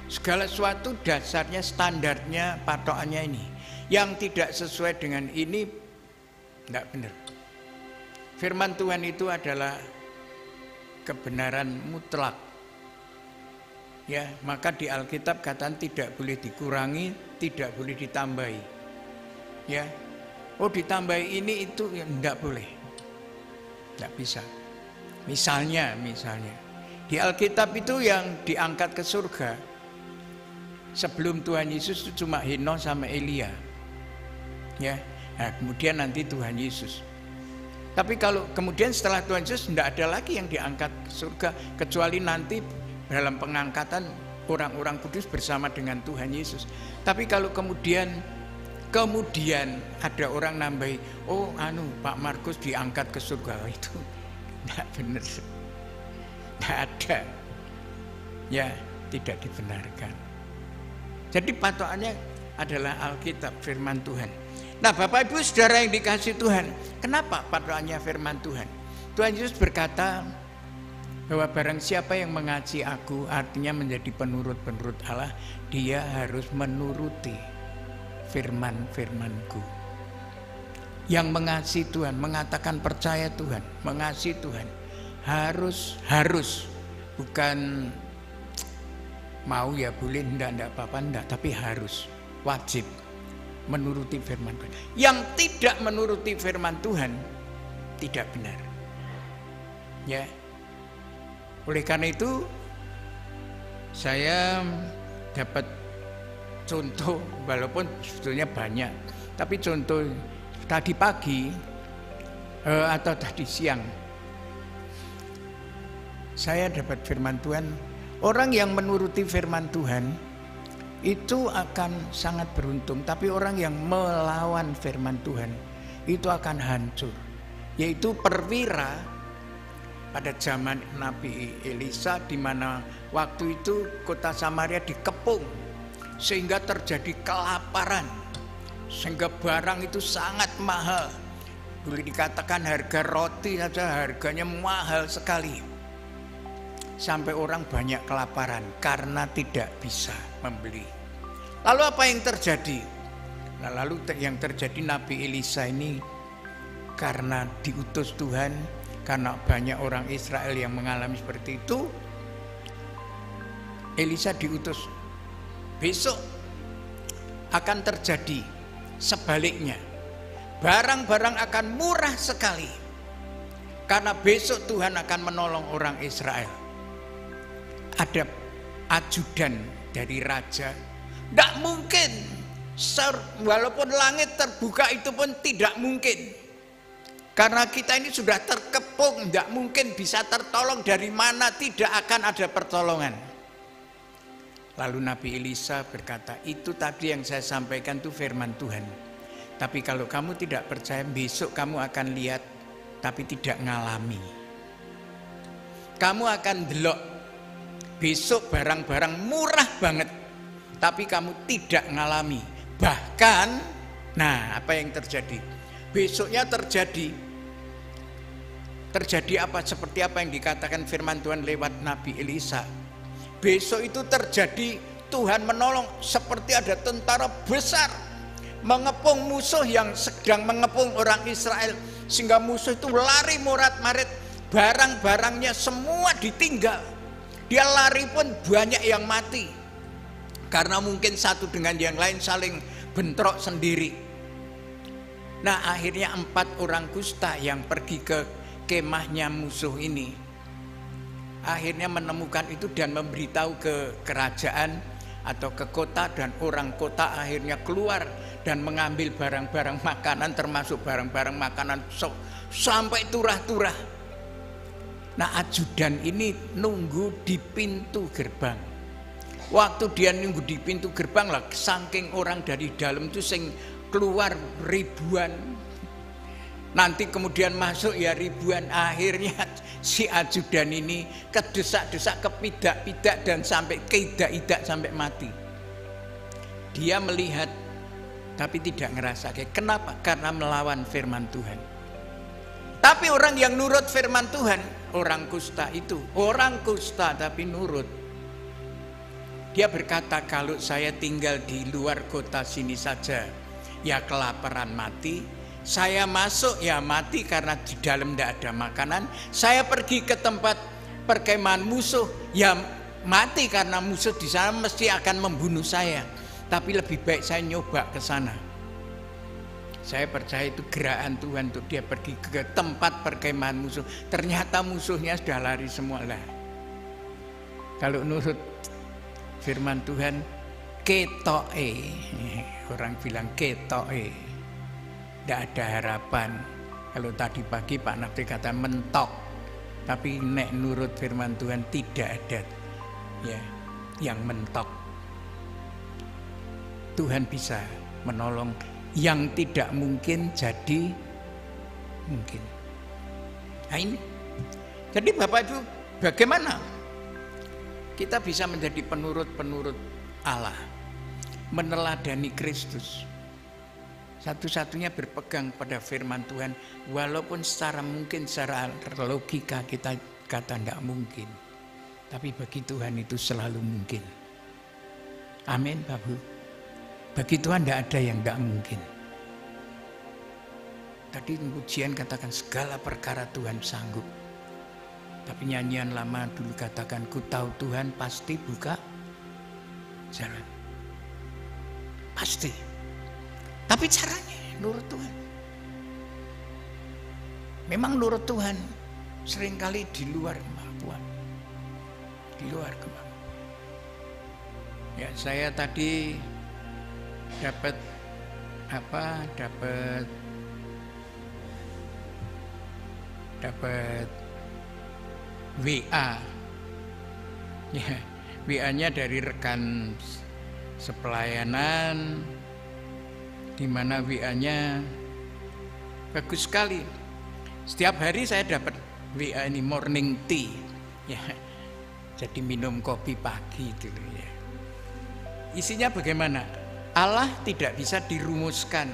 Segala sesuatu dasarnya, standarnya, patokannya ini. Yang tidak sesuai dengan ini tidak benar. Firman Tuhan itu adalah kebenaran mutlak. Ya, maka di Alkitab katakan tidak boleh dikurangi, tidak boleh ditambahi. Ya, oh ditambahi ini itu ya enggak boleh, enggak bisa. Misalnya di Alkitab itu yang diangkat ke surga sebelum Tuhan Yesus itu cuma Henokh sama Elia. Ya, nah, kemudian nanti Tuhan Yesus. Tapi kalau kemudian setelah Tuhan Yesus enggak ada lagi yang diangkat ke surga, kecuali nanti dalam pengangkatan orang-orang kudus bersama dengan Tuhan Yesus. Tapi kalau kemudian ada orang nambahi, oh Pak Markus diangkat ke surga, itu tidak benar, tidak ada, ya tidak dibenarkan. Jadi patokannya adalah Alkitab, firman Tuhan. Nah, Bapak Ibu Saudara yang dikasihi Tuhan, kenapa patokannya firman Tuhan? Tuhan Yesus berkata bahwa barang siapa yang mengasihi aku, artinya menjadi penurut-penurut Allah, dia harus menuruti firman-firmanku. Yang mengasihi Tuhan, mengatakan percaya Tuhan, mengasihi Tuhan, harus, bukan mau ya boleh, enggak apa-apa, enggak, tapi harus, wajib menuruti firman Tuhan. Yang tidak menuruti firman Tuhan tidak benar. Ya. Oleh karena itu saya dapat contoh, walaupun sebetulnya banyak, tapi contoh tadi pagi atau tadi siang saya dapat firman Tuhan, Orang yang menuruti firman Tuhan itu akan sangat beruntung, tapi orang yang melawan firman Tuhan itu akan hancur. Yaitu perwira pada zaman Nabi Elisa, di mana waktu itu kota Samaria dikepung sehingga terjadi kelaparan, sehingga barang itu sangat mahal. Boleh dikatakan harga roti saja harganya mahal sekali, sampai orang banyak kelaparan karena tidak bisa membeli. Lalu apa yang terjadi? Nah, lalu yang terjadi, Nabi Elisa ini karena diutus Tuhan, karena banyak orang Israel yang mengalami seperti itu, Elisa diutus, besok akan terjadi sebaliknya. Barang-barang akan murah sekali, karena besok Tuhan akan menolong orang Israel. Ada ajudan dari raja, tidak mungkin, walaupun langit terbuka itu pun tidak mungkin, karena kita ini sudah terkepung, tidak mungkin bisa tertolong. Dari mana? Tidak akan ada pertolongan. Lalu Nabi Elisa berkata, itu tadi yang saya sampaikan itu firman Tuhan, tapi kalau kamu tidak percaya, besok kamu akan lihat tapi tidak ngalami. Kamu akan delok besok barang-barang murah banget, tapi kamu tidak ngalami. Bahkan, nah apa yang terjadi? Besoknya terjadi apa? Seperti apa yang dikatakan firman Tuhan lewat Nabi Elisa. Besok itu terjadi, Tuhan menolong, seperti ada tentara besar mengepung musuh yang sedang mengepung orang Israel, sehingga musuh itu lari morat-marit, barang-barangnya semua ditinggal. Dia lari pun banyak yang mati, karena mungkin satu dengan yang lain saling bentrok sendiri. Nah, akhirnya 4 orang kusta yang pergi ke kemahnya musuh ini akhirnya menemukan itu dan memberitahu ke kerajaan atau ke kota, dan orang kota akhirnya keluar dan mengambil barang-barang makanan, termasuk barang-barang makanan sampai turah-turah. Nah, ajudan ini nunggu di pintu gerbang. Waktu dia nunggu di pintu gerbang lah, saking orang dari dalam itu sing keluar ribuan, nanti kemudian masuk ya ribuan. Akhirnya si ajudan ini kedesak-desak, kepidak-pidak, dan sampai keidak-idak sampai mati. Dia melihat tapi tidak ngerasa. Kenapa? Karena melawan firman Tuhan. Tapi orang yang nurut firman Tuhan, orang kusta itu, orang kusta tapi nurut. Dia berkata, kalau saya tinggal di luar kota sini saja ya kelaparan mati, saya masuk ya mati karena di dalam tidak ada makanan. Saya pergi ke tempat perkemahan musuh ya mati karena musuh di sana mesti akan membunuh saya. Tapi lebih baik saya nyoba ke sana. Saya percaya itu gerakan Tuhan untuk dia pergi ke tempat perkemahan musuh. Ternyata musuhnya sudah lari semua lah. Kalau nurut firman Tuhan, ketoke, orang bilang ketoke, tidak ada harapan. Kalau tadi pagi Pak Nafri kata mentok, tapi nek nurut firman Tuhan tidak ada ya yang mentok. Tuhan bisa menolong yang tidak mungkin jadi mungkin. Nah ini, jadi Bapak Ibu, bagaimana kita bisa menjadi penurut-penurut Allah, meneladani Kristus? Satu-satunya berpegang pada firman Tuhan, walaupun secara mungkin, secara logika kita kata tidak mungkin, tapi bagi Tuhan itu selalu mungkin. Amin Bapak Ibu. Bagi Tuhan tidak ada yang tidak mungkin. Tadi pujian katakan segala perkara Tuhan sanggup. Tapi nyanyian lama dulu katakan, ku tahu Tuhan pasti buka jalan. Pasti. Tapi caranya nurut Tuhan. Memang nurut Tuhan seringkali di luar kemampuan. Di luar kemampuan. Ya, saya tadi dapat WA Ya, WA-nya dari rekan sepelayanan, di mana WA-nya bagus sekali. Setiap hari saya dapat WA ini morning tea, ya, jadi minum kopi pagi itu ya. Isinya bagaimana? Allah tidak bisa dirumuskan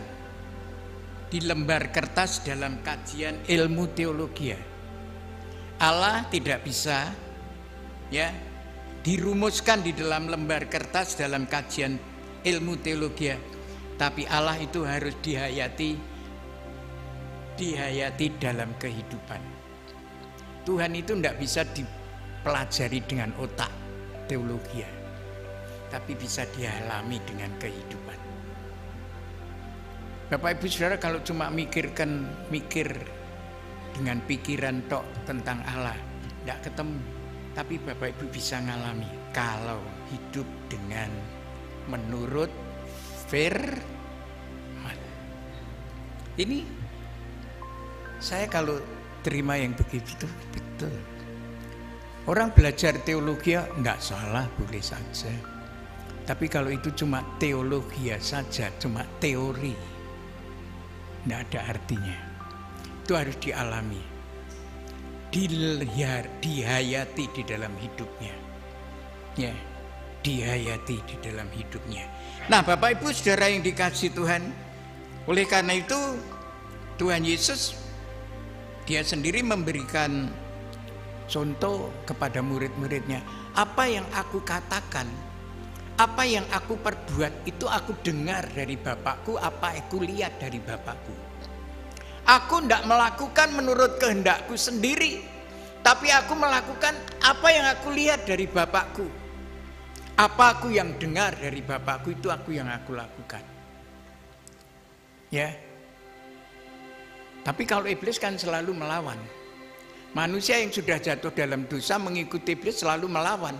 di lembar kertas dalam kajian ilmu teologi. Allah tidak bisa ya dirumuskan di dalam lembar kertas dalam kajian ilmu teologi, tapi Allah itu harus dihayati dalam kehidupan. Tuhan itu tidak bisa dipelajari dengan otak teologi, tapi bisa dialami dengan kehidupan. Bapak Ibu Saudara, kalau cuma mikir dengan pikiran tok tentang Allah, tidak ketemu. Tapi Bapak Ibu bisa ngalami kalau hidup dengan menurut firman. Ini saya kalau terima yang begitu betul. Orang belajar teologi enggak salah, boleh saja. Tapi kalau itu cuma teologi saja, cuma teori, enggak ada artinya. Itu harus dialami, dihayati di dalam hidupnya, ya, dihayati di dalam hidupnya. Nah, Bapak Ibu Saudara yang dikasihi Tuhan, oleh karena itu Tuhan Yesus dia sendiri memberikan contoh kepada murid-muridnya. Apa yang aku katakan, apa yang aku perbuat, itu aku dengar dari Bapakku, apa aku lihat dari Bapakku. Aku tidak melakukan menurut kehendakku sendiri, tapi aku melakukan apa yang aku lihat dari Bapakku. Apa aku yang dengar dari Bapakku, itu aku yang aku lakukan. Ya. Tapi kalau iblis kan selalu melawan. Manusia yang sudah jatuh dalam dosa mengikuti iblis selalu melawan.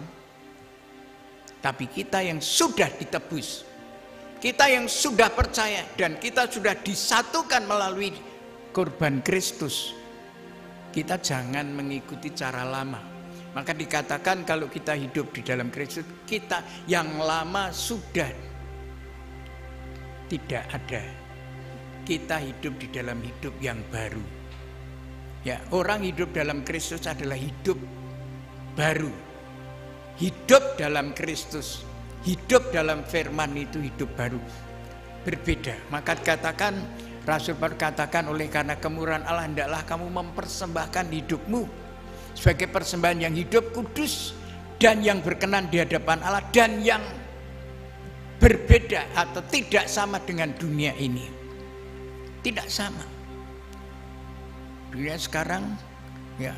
Tapi kita yang sudah ditebus, kita yang sudah percaya, dan kita sudah disatukan melalui korban Kristus, kita jangan mengikuti cara lama. Maka dikatakan kalau kita hidup di dalam Kristus, kita yang lama sudah tidak ada. Kita hidup di dalam hidup yang baru. Ya, orang hidup dalam Kristus adalah hidup baru. Hidup dalam Kristus, hidup dalam firman itu hidup baru. Berbeda. Maka dikatakan, Rasul Paulus katakan, oleh karena kemurahan Allah hendaklah kamu mempersembahkan hidupmu sebagai persembahan yang hidup, kudus, dan yang berkenan di hadapan Allah, dan yang berbeda atau tidak sama dengan dunia ini. Tidak sama. Dunia sekarang ya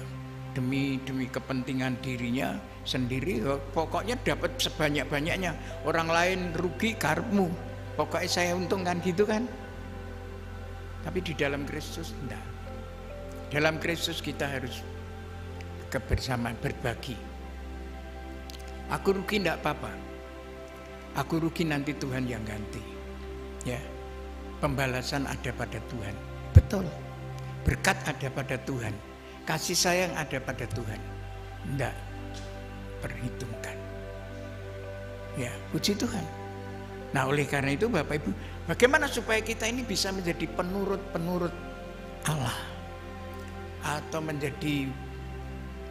demi kepentingan dirinya sendiri, pokoknya dapat sebanyak-banyaknya. Orang lain rugi, karepmu. Pokoknya saya untung, kan gitu kan. Tapi di dalam Kristus enggak. Dalam Kristus kita harus kebersamaan, berbagi. Aku rugi enggak apa-apa. Aku rugi, nanti Tuhan yang ganti. Ya. Pembalasan ada pada Tuhan. Betul. Berkat ada pada Tuhan. Kasih sayang ada pada Tuhan. Enggak perhitungkan. Ya, puji Tuhan. Nah, oleh karena itu Bapak Ibu, bagaimana supaya kita ini bisa menjadi penurut-penurut Allah atau menjadi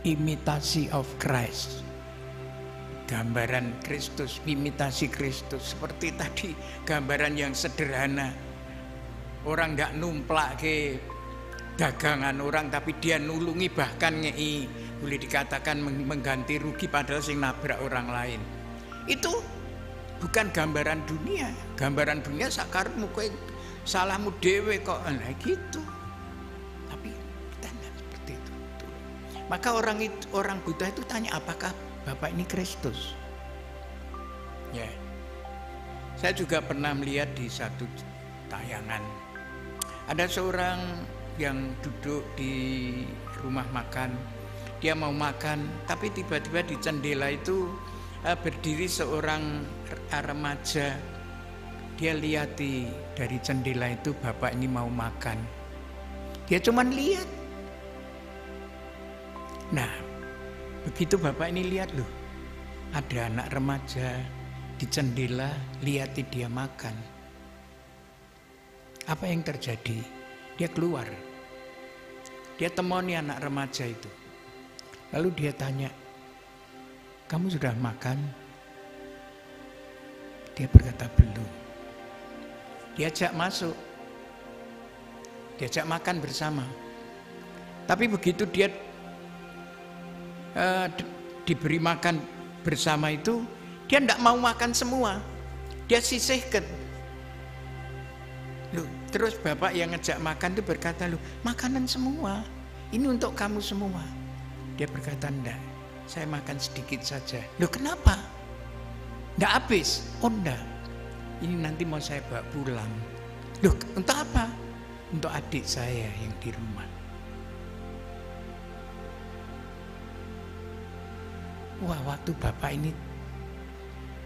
imitasi of Christ, gambaran Kristus, imitasi Kristus. Seperti tadi gambaran yang sederhana, orang nggak numplak ke dagangan orang, tapi dia nulungi, bahkan ngei, boleh dikatakan mengganti rugi padahal sing nabrak orang lain. Itu bukan gambaran dunia. Gambaran dunia sakarmu, kowe salahmu dewe kok, nah gitu. Tapi kita tidak seperti itu. Maka orang Buddha itu tanya, apakah Bapak ini Kristus? Ya. Saya juga pernah melihat di satu tayangan, ada seorang yang duduk di rumah makan. Dia mau makan, tapi tiba-tiba di jendela itu berdiri seorang remaja. Dia lihat dari jendela itu, bapak ini mau makan. Dia cuman lihat. Nah, begitu bapak ini lihat, loh, ada anak remaja di jendela, lihat dia makan. Apa yang terjadi? Dia keluar. Dia temani anak remaja itu. Lalu dia tanya, "Kamu sudah makan?" Dia berkata, "Belum." Diajak masuk. Diajak makan bersama. Tapi begitu dia diberi makan bersama itu, dia tidak mau makan semua. Dia sisihkan. Loh, terus bapak yang ngejak makan itu berkata, "Loh, makanan semua. Ini untuk kamu semua." Dia berkata, "Enggak, saya makan sedikit saja." "Loh, kenapa? Enggak habis?" "Oh, enggak. Ini nanti mau saya bawa pulang." "Loh, untuk apa?" "Untuk adik saya yang di rumah." Wah, waktu bapak ini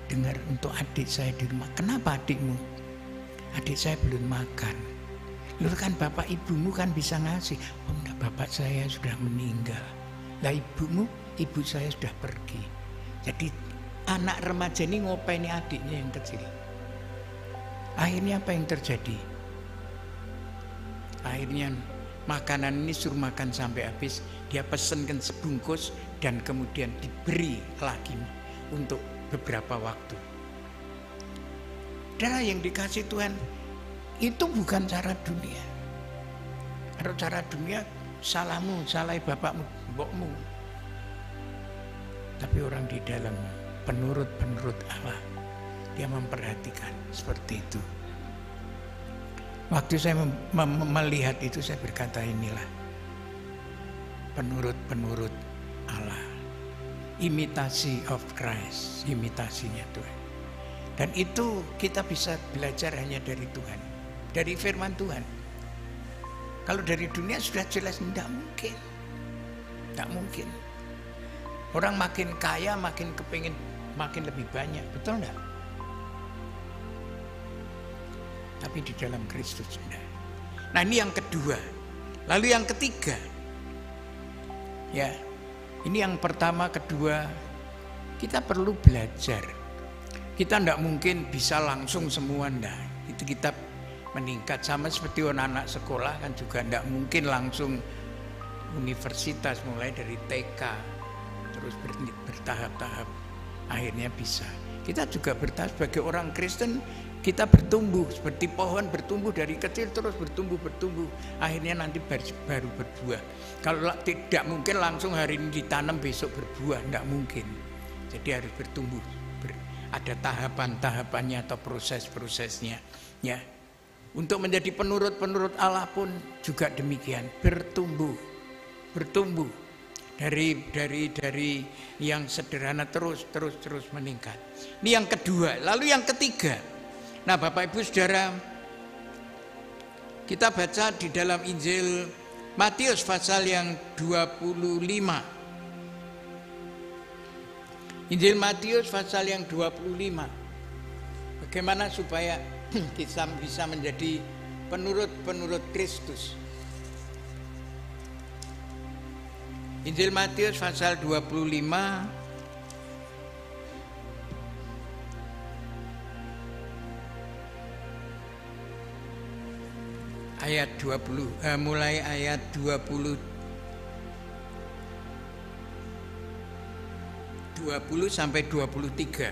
dengar untuk adik saya di rumah. "Kenapa adikmu?" "Adik saya belum makan." "Loh, kan bapak ibumu kan bisa ngasih." "Oh enggak, bapak saya sudah meninggal." "Lah ibumu?" "Ibu saya sudah pergi." Jadi anak remaja ini ngopeni adiknya yang kecil. Akhirnya apa yang terjadi? Akhirnya makanan ini suruh makan sampai habis. Dia pesenkan sebungkus dan kemudian diberi lagi untuk beberapa waktu. Darah yang dikasih Tuhan itu bukan cara dunia. Kalau cara dunia, salahmu, salah bapakmu, mbokmu. Tapi orang di dalam penurut Allah, dia memperhatikan seperti itu. Waktu saya melihat itu, saya berkata, inilah penurut Allah, imitasi of Christ, imitasinya Tuhan. Dan itu kita bisa belajar hanya dari Tuhan, dari firman Tuhan. Kalau dari dunia sudah jelas tidak mungkin. Tidak mungkin. Orang makin kaya makin kepingin makin lebih banyak, betul enggak? Tapi di dalam Kristus enggak. Nah, ini yang kedua. Lalu yang ketiga, ya, ini yang pertama, kedua, kita perlu belajar. Kita enggak mungkin bisa langsung semua, enggak. Itu kita meningkat sama seperti anak sekolah kan juga enggak mungkin langsung universitas mulai dari TK terus bertahap-tahap akhirnya bisa. Kita juga bertahap sebagai orang Kristen, kita bertumbuh seperti pohon bertumbuh dari kecil terus bertumbuh akhirnya nanti baru berbuah. Kalau tidak mungkin langsung hari ini ditanam besok berbuah, enggak mungkin. Jadi harus bertumbuh, ada tahapan-tahapannya atau proses-prosesnya, ya. Untuk menjadi penurut Allah pun juga demikian, bertumbuh dari yang sederhana terus meningkat. Ini yang kedua. Lalu yang ketiga, nah Bapak Ibu Saudara, kita baca di dalam Injil Matius pasal yang 25. Injil Matius pasal yang 25. Bagaimana supaya kita bisa menjadi penurut Kristus. Injil Matius pasal 25 ayat 20, mulai ayat 20 sampai 23.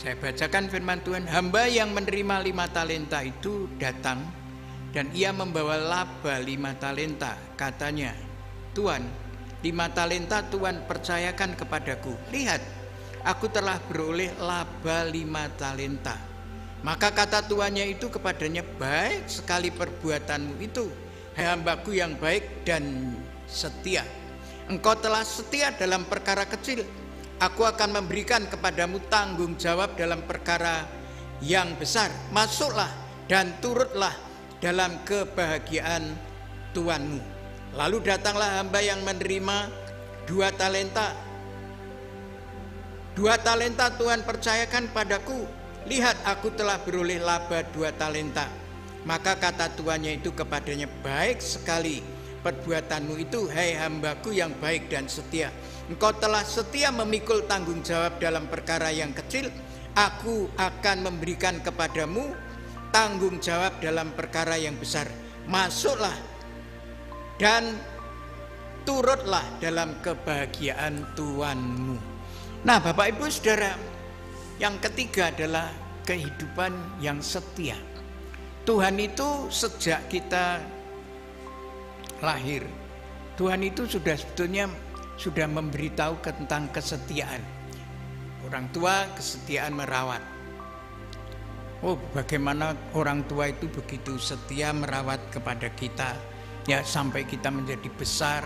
Saya bacakan firman Tuhan. Hamba yang menerima 5 talenta itu datang, dan ia membawa laba 5 talenta. Katanya, "Tuan, 5 talenta Tuan percayakan kepadaku. Lihat, aku telah beroleh laba 5 talenta." Maka kata tuannya itu kepadanya, "Baik sekali perbuatanmu itu, hai hambaku yang baik dan setia. Engkau telah setia dalam perkara kecil. Aku akan memberikan kepadamu tanggung jawab dalam perkara yang besar. Masuklah dan turutlah dalam kebahagiaan tuanmu." Lalu datanglah hamba yang menerima 2 talenta. 2 talenta Tuhan percayakan padaku. Lihat, aku telah beroleh laba 2 talenta. Maka kata tuannya itu kepadanya, "Baik sekali perbuatanmu itu, hai hambaku yang baik dan setia. Engkau telah setia memikul tanggung jawab dalam perkara yang kecil, aku akan memberikan kepadamu tanggung jawab dalam perkara yang besar. Masuklah dan turutlah dalam kebahagiaan Tuhanmu. Nah, Bapak Ibu Saudara, yang ketiga adalah kehidupan yang setia. Tuhan itu sejak kita lahir, Tuhan itu sebetulnya sudah memberitahu tentang kesetiaan. Orang tua kesetiaan merawat. Oh, bagaimana orang tua itu begitu setia merawat kepada kita, ya, sampai kita menjadi besar,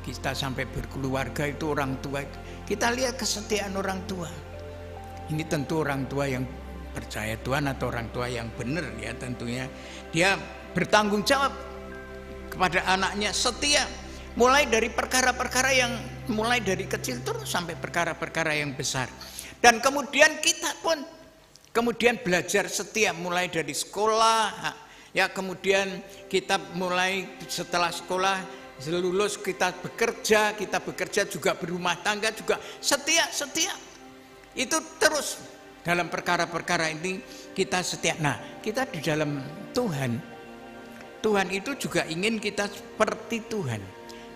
kita sampai berkeluarga. Itu orang tua. Kita lihat kesetiaan orang tua. Ini tentu orang tua yang percaya Tuhan atau orang tua yang benar, ya, tentunya dia bertanggung jawab kepada anaknya, setia, mulai dari perkara-perkara yang mulai dari kecil terus sampai perkara-perkara yang besar. Dan kemudian kita pun kemudian belajar setia mulai dari sekolah, ya, kemudian kita mulai setelah sekolah lulus kita bekerja juga berumah tangga juga setia. Itu terus dalam perkara-perkara ini kita setia. Nah, kita di dalam Tuhan itu juga ingin kita seperti Tuhan.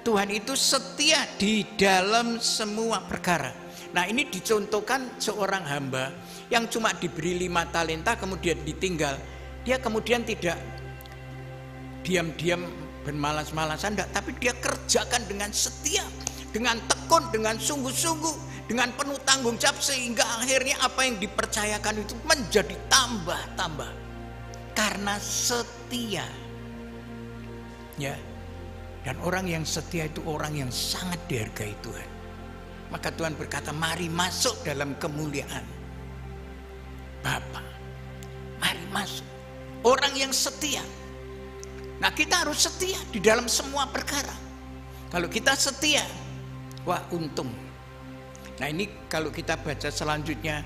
Tuhan itu setia di dalam semua perkara. Nah, ini dicontohkan seorang hamba yang cuma diberi 5 talenta kemudian ditinggal. Dia kemudian tidak diam-diam bermalas-malasan, tapi dia kerjakan dengan setia, dengan tekun, dengan sungguh-sungguh, dengan penuh tanggung jawab, sehingga akhirnya apa yang dipercayakan itu menjadi tambah-tambah karena setia. Ya. Dan orang yang setia itu orang yang sangat dihargai Tuhan. Maka Tuhan berkata, mari masuk dalam kemuliaan Bapa. Mari masuk. Orang yang setia. Nah, kita harus setia di dalam semua perkara. Kalau kita setia, wah, untung. Nah, ini kalau kita baca selanjutnya,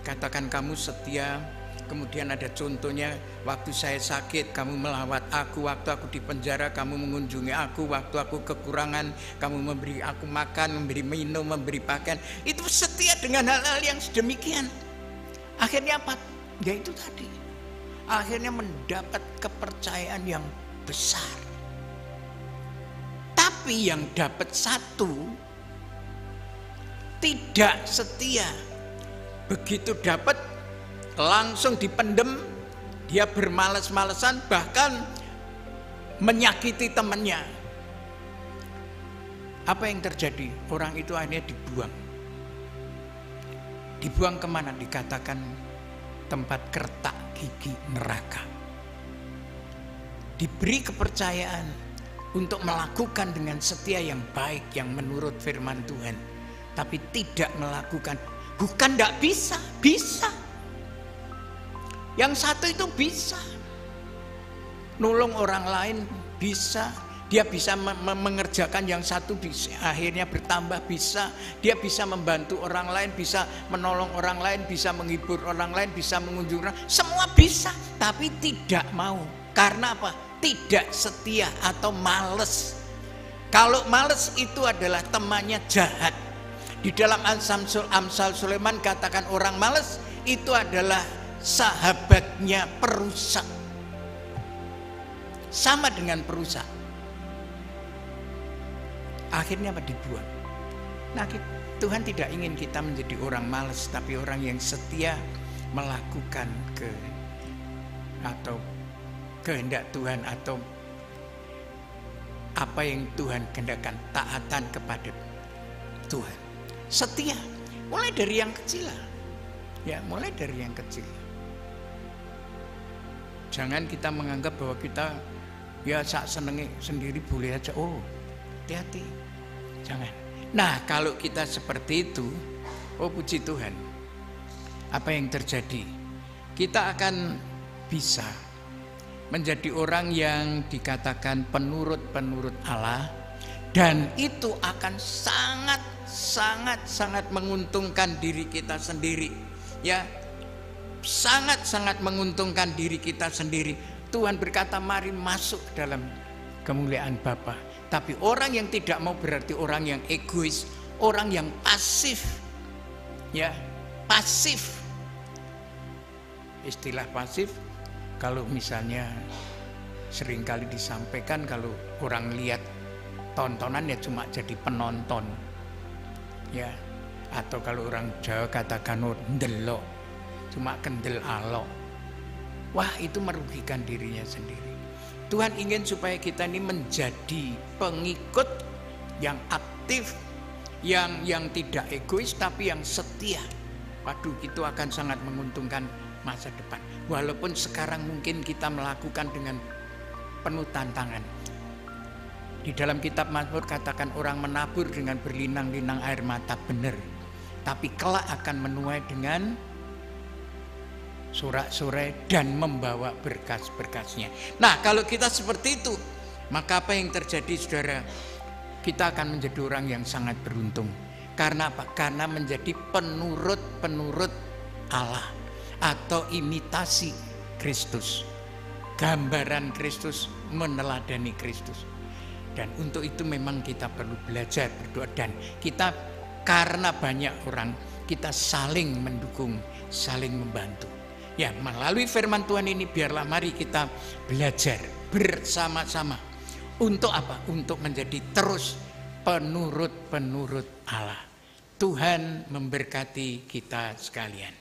katakan kamu setia. Kemudian ada contohnya, waktu saya sakit kamu melawat aku, waktu aku di penjara kamu mengunjungi aku, waktu aku kekurangan kamu memberi aku makan, memberi minum, memberi pakaian. Itu setia dengan hal-hal yang sedemikian. Akhirnya apa? Ya itu tadi. Akhirnya mendapat kepercayaan yang besar. Tapi yang dapat satu tidak setia. Begitu dapat langsung dipendem, dia bermalas-malasan, bahkan menyakiti temannya. Apa yang terjadi? Orang itu akhirnya dibuang. Dibuang kemana? Dikatakan tempat kertak gigi neraka. Diberi kepercayaan untuk melakukan dengan setia yang baik, yang menurut firman Tuhan, tapi tidak melakukan. Bukan tidak bisa, bisa. Yang satu itu bisa nolong orang lain, bisa dia bisa mengerjakan, yang satu bisa akhirnya bertambah, bisa dia bisa membantu orang lain, bisa menolong orang lain, bisa menghibur orang lain, bisa mengunjungi orang, semua bisa, tapi tidak mau. Karena apa? Tidak setia atau males. Kalau males itu adalah temannya jahat. Di dalam Amsal Sulaiman katakan orang males itu adalah sahabatnya perusak. Sama dengan perusak. Akhirnya apa? Dibuang. Nah, Tuhan tidak ingin kita menjadi orang malas, tapi orang yang setia melakukan kehendak Tuhan, atau apa yang Tuhan kehendakkan, taatan kepada Tuhan. Setia, mulai dari yang kecil lah. Ya, mulai dari yang kecil. Jangan kita menganggap bahwa kita ya sak senengi sendiri boleh aja. Oh, hati-hati. Jangan. Nah, kalau kita seperti itu, oh puji Tuhan. Apa yang terjadi? Kita akan bisa menjadi orang yang dikatakan penurut Allah, dan itu akan sangat menguntungkan diri kita sendiri. Ya, sangat menguntungkan diri kita sendiri. Tuhan berkata, mari masuk dalam kemuliaan Bapa. Tapi orang yang tidak mau berarti orang yang egois, orang yang pasif. Ya, pasif. Istilah pasif kalau misalnya seringkali disampaikan kalau orang lihat tontonan ya cuma jadi penonton. Ya, atau kalau orang Jawa katakan ndelok, cuma kendel alok. Wah, itu merugikan dirinya sendiri. Tuhan ingin supaya kita ini menjadi pengikut yang aktif, yang tidak egois tapi yang setia. Waduh, itu akan sangat menguntungkan masa depan. Walaupun sekarang mungkin kita melakukan dengan penuh tantangan. Di dalam kitab Mazmur katakan orang menabur dengan berlinang-linang air mata, benar. Tapi kelak akan menuai dengan sorak-sorai dan membawa berkas-berkasnya. Nah, kalau kita seperti itu, maka apa yang terjadi, saudara? Kita akan menjadi orang yang sangat beruntung. Karena apa? Karena menjadi penurut-penurut Allah atau imitasi Kristus. Gambaran Kristus, meneladani Kristus. Dan untuk itu memang kita perlu belajar berdoa, dan kita karena banyak orang, kita saling mendukung, saling membantu. Ya, melalui firman Tuhan ini biarlah mari kita belajar bersama-sama. Untuk apa? Untuk menjadi terus penurut-penurut Allah. Tuhan memberkati kita sekalian.